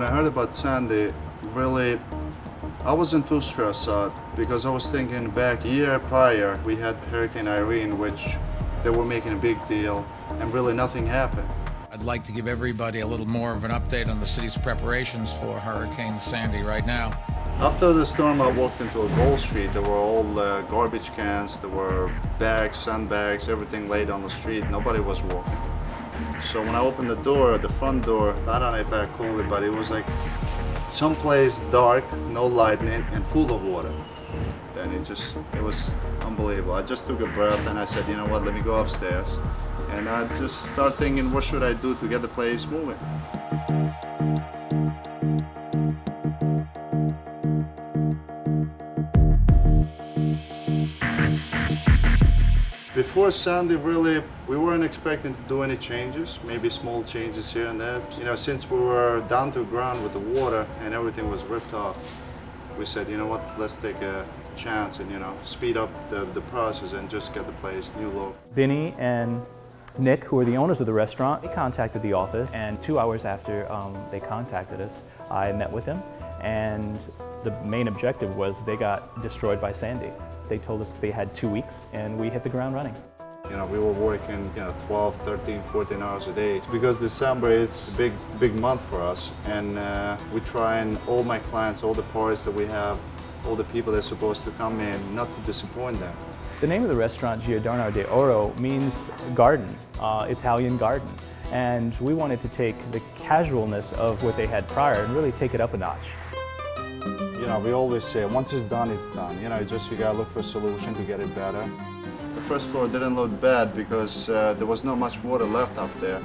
when I heard about Sandy, really, I wasn't too stressed out because I was thinking back a year prior, we had Hurricane Irene, which they were making a big deal, and really nothing happened. I'd like to give everybody a little more of an update on the city's preparations for Hurricane Sandy right now. After the storm, I walked into a Gold Street. There were all garbage cans, there were bags, sandbags, everything laid on the street. Nobody was walking. So when I opened the door, the front door, I don't know if I called it, but it was like someplace dark, no light, and full of water. Then it was unbelievable. I just took a breath and I said, you know what, let me go upstairs. And I just start thinking, what should I do to get the place moving? Before Sandy, really, we weren't expecting to do any changes, maybe small changes here and there. You know, since we were down to the ground with the water and everything was ripped off, we said, you know what, let's take a chance and, you know, speed up the process and just get the place new look. Benny and Nick, who are the owners of the restaurant, they contacted the office, and 2 hours after they contacted us, I met with them, and the main objective was they got destroyed by Sandy. They told us they had 2 weeks, and we hit the ground running. You know, we were working, 12, 13, 14 hours a day. Because December is a big month for us, and we try, and all my clients, all the parties that we have, all the people that are supposed to come in, not to disappoint them. The name of the restaurant, Giardino de Oro, means garden, Italian garden. And we wanted to take the casualness of what they had prior and really take it up a notch. You know, we always say, once it's done, it's done. You know, you gotta look for a solution to get it better. The first floor didn't look bad because there was not much water left up there.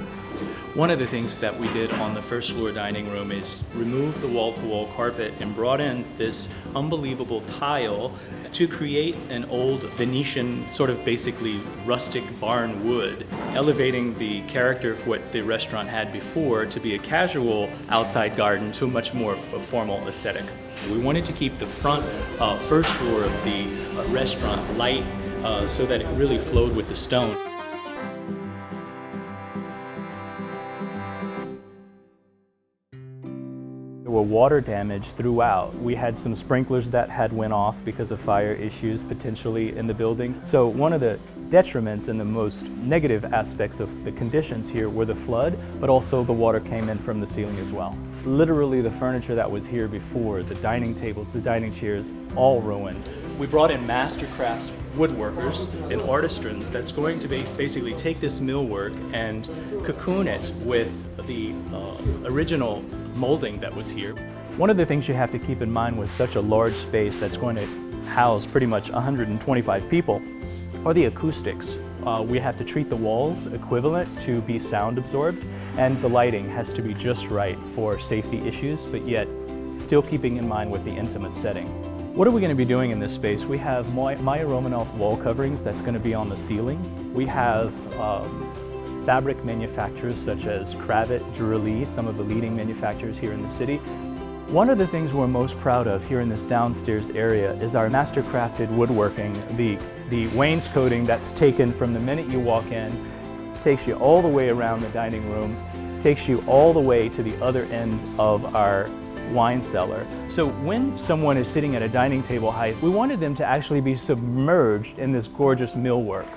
One of the things that we did on the first floor dining room is remove the wall-to-wall carpet and brought in this unbelievable tile to create an old Venetian, sort of basically rustic barn wood, elevating the character of what the restaurant had before to be a casual outside garden to a much more formal aesthetic. We wanted to keep the front first floor of the restaurant light so that it really flowed with the stone. There were water damage throughout. We had some sprinklers that had went off because of fire issues potentially in the building. So one of the detriments and the most negative aspects of the conditions here were the flood, but also the water came in from the ceiling as well. Literally the furniture that was here before, the dining tables, the dining chairs, all ruined. We brought in mastercrafts woodworkers and artisans that's going to basically take this millwork and cocoon it with the original molding that was here. One of the things you have to keep in mind with such a large space that's going to house pretty much 125 people are the acoustics. We have to treat the walls equivalent to be sound absorbed, and the lighting has to be just right for safety issues, but yet still keeping in mind with the intimate setting. What are we going to be doing in this space? We have Maya Romanoff wall coverings that's going to be on the ceiling. We have fabric manufacturers such as Kravet, Durali, some of the leading manufacturers here in the city. One of the things we're most proud of here in this downstairs area is our master-crafted woodworking, the wainscoting that's taken from the minute you walk in, takes you all the way around the dining room, takes you all the way to the other end of our wine cellar. So when someone is sitting at a dining table height, we wanted them to actually be submerged in this gorgeous millwork,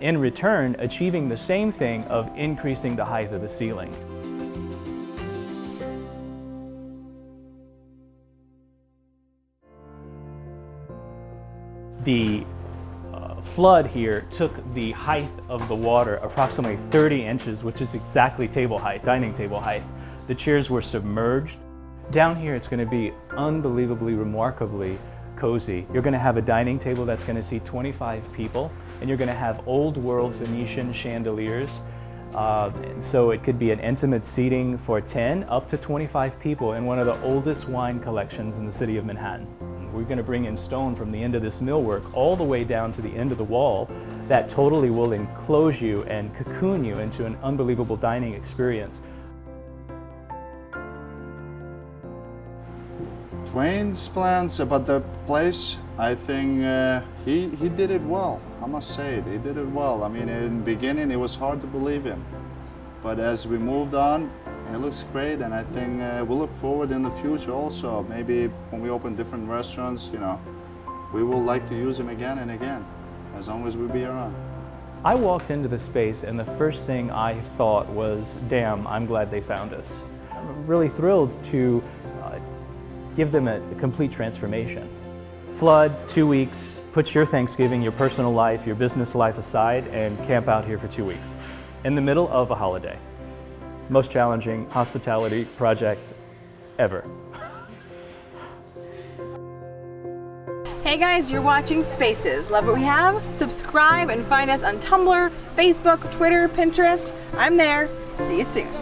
in return achieving the same thing of increasing the height of the ceiling. The flood here took the height of the water approximately 30 inches, which is exactly table height, dining table height. The chairs were submerged. Down here it's going to be unbelievably, remarkably cozy. You're going to have a dining table that's going to seat 25 people, and you're going to have old world Venetian chandeliers. So it could be an intimate seating for 10 up to 25 people in one of the oldest wine collections in the city of Manhattan. We're going to bring in stone from the end of this millwork all the way down to the end of the wall that totally will enclose you and cocoon you into an unbelievable dining experience. Dwayne's plans about the place, I think he did it well. I must say it, he did it well. I mean, in the beginning, it was hard to believe him. But as we moved on, it looks great, and I think we'll look forward in the future also. Maybe when we open different restaurants, you know, we will like to use them again and again, as long as we be around. I walked into the space and the first thing I thought was, damn, I'm glad they found us. I'm really thrilled to give them a complete transformation. Flood, 2 weeks, put your Thanksgiving, your personal life, your business life aside and camp out here for 2 weeks in the middle of a holiday. Most challenging hospitality project ever. Hey guys, you're watching Spaces. Love what we have? Subscribe and find us on Tumblr, Facebook, Twitter, Pinterest. I'm there. See you soon.